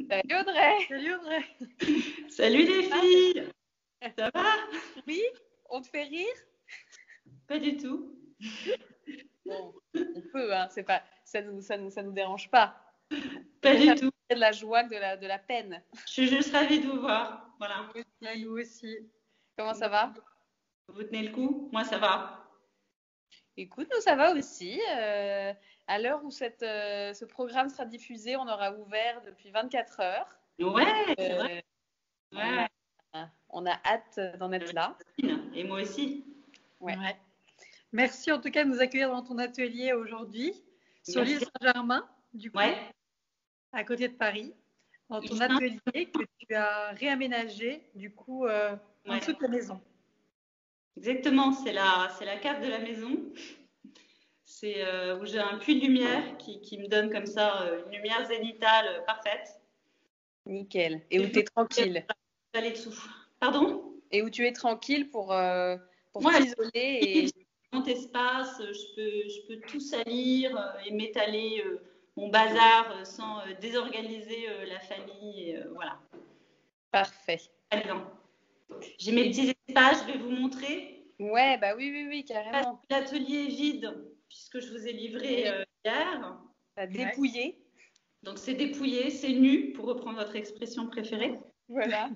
Salut Audrey. Salut Audrey. Salut les filles. Ça va? Oui, on te fait rire? Pas du tout. Bon, on peut, hein, c'est pas, ça nous dérange pas. Pas du tout. De la joie que de la peine. Je suis juste ravie de vous voir. Voilà. Nous aussi. Comment ça va? Vous tenez le coup? Moi, ça va. Écoute, nous ça va aussi. À l'heure où ce programme sera diffusé, on aura ouvert depuis 24 heures. Ouais, c'est vrai. Ouais. On a hâte d'en être là. Et moi aussi. Ouais. Merci en tout cas de nous accueillir dans ton atelier aujourd'hui sur l'île Saint-Germain, du coup, à côté de Paris, dans ton atelier que tu as réaménagé, du coup, en dessous de ta maison. Exactement, c'est la cave de la maison. C'est où j'ai un puits de lumière qui me donne comme ça une lumière zénitale parfaite. Nickel. Et où tu es tranquille. Aller dessous. Pardon? Et où tu es tranquille pour t'isoler et grand espace, je peux tout salir et m'étaler mon bazar sans désorganiser la famille. Voilà. Parfait. J'ai mes petits espaces, je vais vous montrer. Ouais, bah oui, carrément. L'atelier est vide puisque je vous ai livré hier. T'as dépouillé. Donc c'est dépouillé, c'est nu pour reprendre votre expression préférée. Voilà.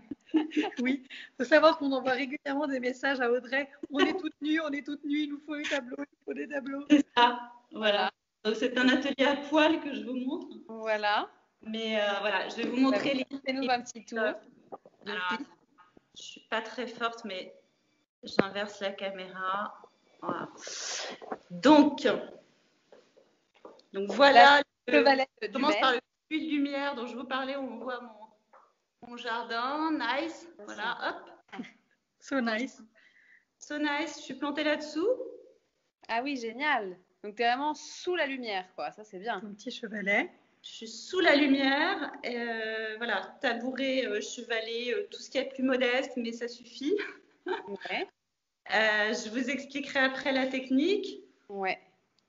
Oui, il faut savoir qu'on envoie régulièrement des messages à Audrey. On est toutes nues, il nous faut des tableaux, C'est ça, voilà. Donc c'est un atelier à poil que je vous montre. Voilà. Mais voilà, je vais vous montrer les... Fais-nous un petit tour. Alors, je suis pas très forte, mais j'inverse la caméra. Voilà. Donc voilà. Je commence par le puits de lumière dont je vous parlais. On voit mon jardin, nice. Voilà, hop. So nice. So nice. Je suis plantée là-dessous. Ah oui, génial. Donc, tu es vraiment sous la lumière, quoi. Ça, c'est bien. Ton petit chevalet. Je suis sous la lumière. Voilà, tabouret, chevalet, tout ce qui est plus modeste, mais ça suffit. Ouais. Je vous expliquerai après la technique. Ouais.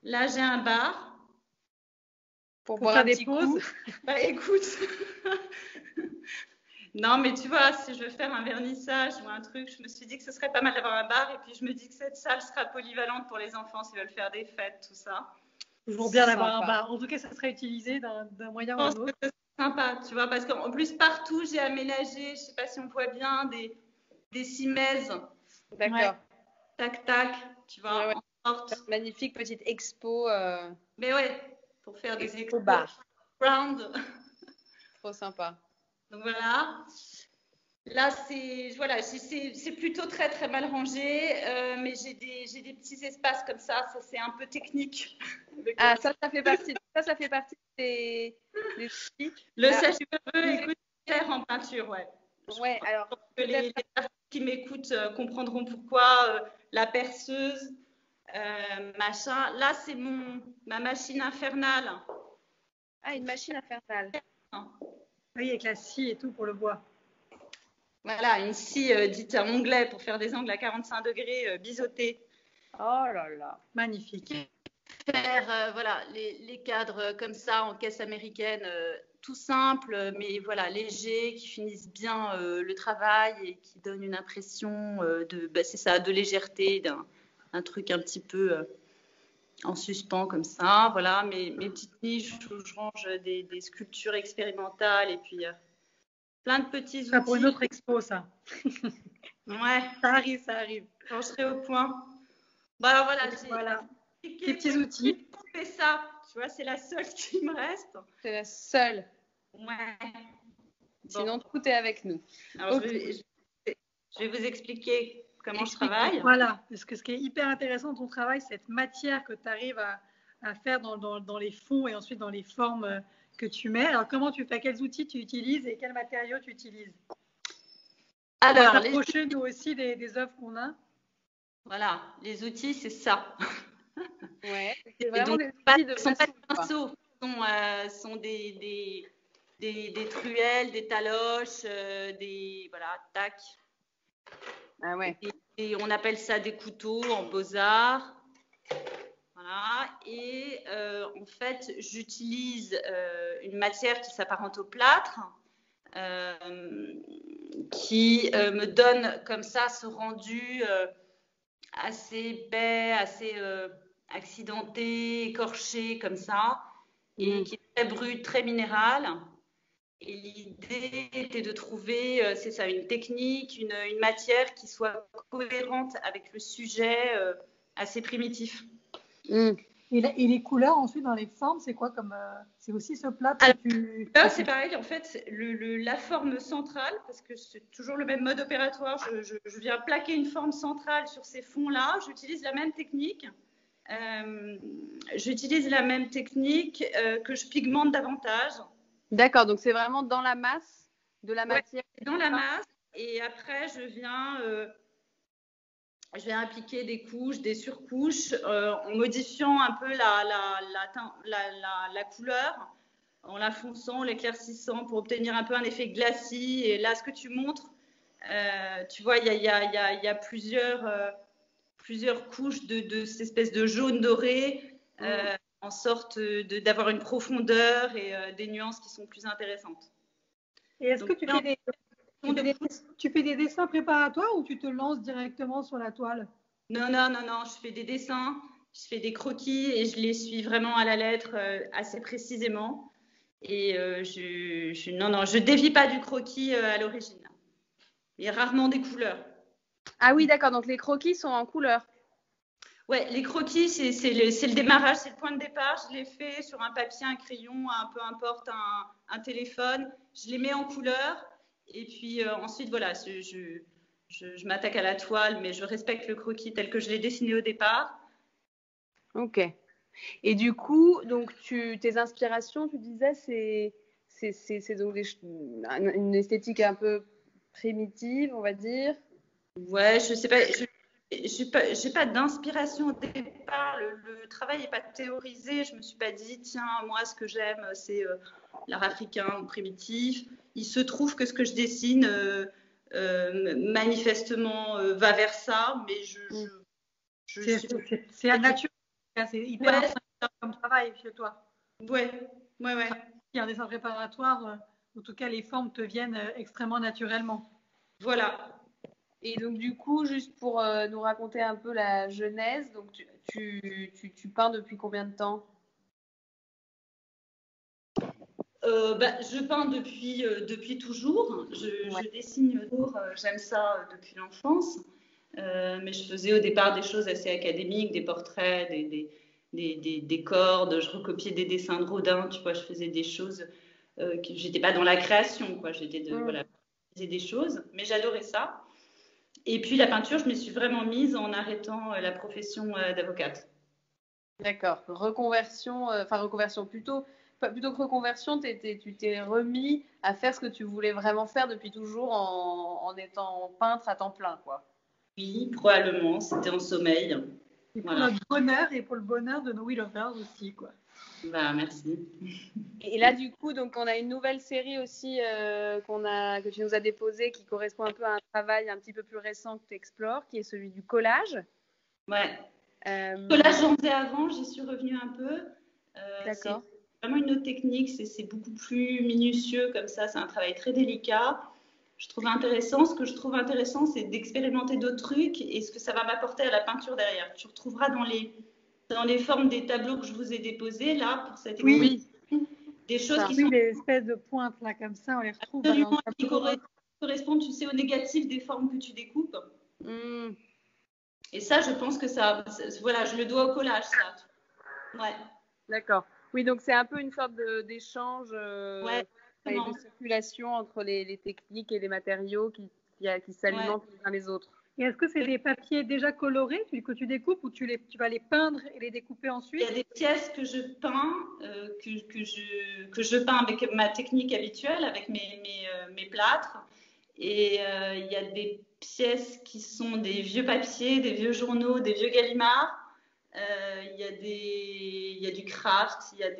Là, j'ai un bar. Pour boire un petit coup. Bah écoute, non mais tu vois, si je veux faire un vernissage ou un truc, je me suis dit que ce serait pas mal d'avoir un bar et puis je me dis que cette salle sera polyvalente pour les enfants s'ils veulent faire des fêtes, tout ça. Toujours bien d'avoir un bar. En tout cas, ça sera utilisé d'un moyen ou d'un autre. C'est sympa, tu vois, parce qu'en plus partout j'ai aménagé, je sais pas si on voit bien, des cimaises. D'accord. Ouais. Tac tac, tu vois. Ouais. Magnifique petite expo. Mais ouais. Pour faire des expos bar. Round. Trop sympa. Donc voilà. Là, c'est plutôt très très mal rangé, mais j'ai des petits espaces comme ça c'est un peu technique. Ah, ça fait partie. Ça fait partie des outils. Le sèche-cheveux, écoute, en peinture, ouais. Ouais, alors. Que les personnes qui m'écoutent comprendront pourquoi la perceuse, machin. Là, c'est ma machine infernale. Ah, une machine infernale. Oui, avec la scie et tout pour le bois. Voilà, une scie dite en anglais pour faire des angles à 45 degrés biseautés. Oh là là. Magnifique. Faire voilà, les cadres comme ça en caisse américaine, tout simple, mais voilà, léger, qui finissent bien le travail et qui donnent une impression de légèreté, d'un truc un petit peu en suspens comme ça. Voilà, mes petites niches où je range des sculptures expérimentales et puis plein de petits outils. Ça pour une autre expo, ça. Ouais. Ça arrive. J'en serai au point. Bon, alors voilà. Des petits outils. Fais ça, tu vois, c'est la seule qui me reste. C'est la seule. Ouais. Sinon, tout est avec nous. Alors, je vais vous expliquer comment je travaille. Voilà, parce que ce qui est hyper intéressant dans ton travail, cette matière que tu arrives à faire dans les fonds et ensuite dans les formes que tu mets. Alors, comment tu fais? Quels outils tu utilises et quels matériaux tu utilises? Alors, on va s'approcher, nous aussi, des œuvres qu'on a. Voilà, les outils, c'est ça. Ouais, c'est vraiment des outils de sont pas des pinceaux, sont des truelles, des taloches, voilà, tac. Ah ouais. Et on appelle ça des couteaux en beaux-arts. Voilà. Et en fait, j'utilise une matière qui s'apparente au plâtre, qui me donne comme ça ce rendu assez épais, assez accidenté, écorché comme ça, et qui est très brut, très minéral. Et l'idée était de trouver, c'est ça, une technique, une matière qui soit cohérente avec le sujet assez primitif. Et les couleurs ensuite dans les formes, c'est quoi comme c'est aussi ce plat que tu... Là, c'est pareil, en fait, la forme centrale, parce que c'est toujours le même mode opératoire, je viens plaquer une forme centrale sur ces fonds-là, j'utilise la même technique. Que je pigmente davantage. D'accord, donc c'est vraiment dans la masse de la matière. Dans la masse, et après je vais appliquer des couches, des surcouches, en modifiant un peu la couleur, en la fonçant, en l'éclaircissant pour obtenir un peu un effet glacis. Et là, ce que tu montres, tu vois, il y a plusieurs couches de cette espèce de jaune doré, en sorte d'avoir une profondeur et des nuances qui sont plus intéressantes. Et est-ce que tu fais des dessins préparatoires ou tu te lances directement sur la toile? Non, je fais des dessins, je fais des croquis et je les suis vraiment à la lettre assez précisément. Et je dévie pas du croquis à l'origine. Il y a rarement des couleurs. Ah oui, d'accord, donc les croquis sont en couleur. Ouais, les croquis, c'est le démarrage, c'est le point de départ. Je les fais sur un papier, un crayon, peu importe, un téléphone. Je les mets en couleur. Et puis ensuite, voilà, je m'attaque à la toile, mais je respecte le croquis tel que je l'ai dessiné au départ. Ok. Et du coup, donc tes inspirations, tu disais, c'est donc une esthétique un peu primitive, on va dire. Ouais, je sais pas. J'ai pas d'inspiration au départ. Le travail n'est pas théorisé. Je me suis pas dit, tiens, moi, ce que j'aime, c'est l'art africain primitif. Il se trouve que ce que je dessine, manifestement, va vers ça, mais c'est naturel. C'est hyper intéressant comme travail chez toi. Ouais. Il y a un dessin préparatoire, en tout cas, les formes te viennent extrêmement naturellement. Voilà. Et donc, du coup, juste pour nous raconter un peu la genèse, donc tu peins depuis combien de temps? Je peins depuis toujours. Je dessine toujours. J'aime ça depuis l'enfance. Mais je faisais au départ des choses assez académiques, des portraits, des cordes. Je recopiais des dessins de Rodin. Tu vois, je faisais des choses que j'étais pas dans la création, quoi. Je faisais des choses, mais j'adorais ça. Et puis la peinture, je me suis vraiment mise en arrêtant la profession d'avocate. D'accord. Reconversion plutôt que reconversion, tu t'es remis à faire ce que tu voulais vraiment faire depuis toujours en étant peintre à temps plein, quoi. Oui, probablement. C'était en sommeil. Et pour notre bonheur et pour le bonheur de nos We Lovers aussi, quoi. Bah, merci. Et là, du coup, donc, on a une nouvelle série aussi que tu nous as déposée qui correspond un peu à un travail un petit peu plus récent que tu explores, qui est celui du collage. Ouais. Collage, j'en faisais avant, j'y suis revenue un peu. D'accord. C'est vraiment une autre technique, c'est beaucoup plus minutieux comme ça, c'est un travail très délicat. Je trouve intéressant. Ce que je trouve intéressant, c'est d'expérimenter d'autres trucs et ce que ça va m'apporter à la peinture derrière. Tu retrouveras dans les formes des tableaux que je vous ai déposés là pour cette exposition, des choses qui sont des espèces de pointes là comme ça, on les retrouve. Absolument, qui correspondent, tu sais, au négatif des formes que tu découpes. Et ça, je pense que voilà, je le dois au collage, ça. Ouais. D'accord. Oui, donc c'est un peu une sorte d'échange et de circulation entre les techniques et les matériaux qui s'alimentent les uns les autres. Et est-ce que c'est des papiers déjà colorés que tu découpes ou tu vas les peindre et les découper ensuite? Il y a des pièces que je peins, que je peins avec ma technique habituelle, avec mes plâtres. Et il y a des pièces qui sont des vieux papiers, des vieux journaux, des vieux Gallimard. Il y a du craft, il y a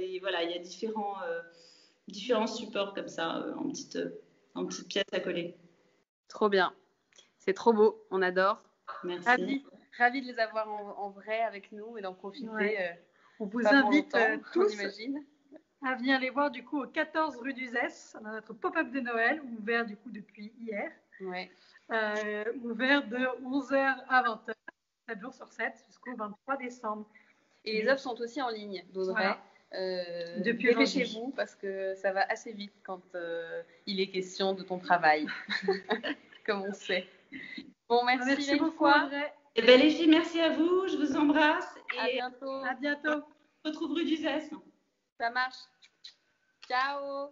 différents supports comme ça en petites pièces à coller. Trop bien. C'est trop beau, on adore. Merci. Ravi de les avoir en vrai avec nous et d'en profiter. On vous invite tous, on imagine. à venir les voir du coup au 14 rue d'Uzès, dans notre pop-up de Noël, ouvert du coup depuis hier. Ouais. Ouvert de 11h à 20h, 7 jours sur 7, jusqu'au 23 décembre. Et les offres sont aussi en ligne, d'Audrey. Voilà. Depuis dépêchez-vous parce que ça va assez vite quand il est question de ton travail, comme on sait. Bon, merci beaucoup, fois. Audrey. Eh bien, les filles, merci à vous. Je vous embrasse. À bientôt. À bientôt. On se retrouve rue d'Uzès. Ça marche. Ciao.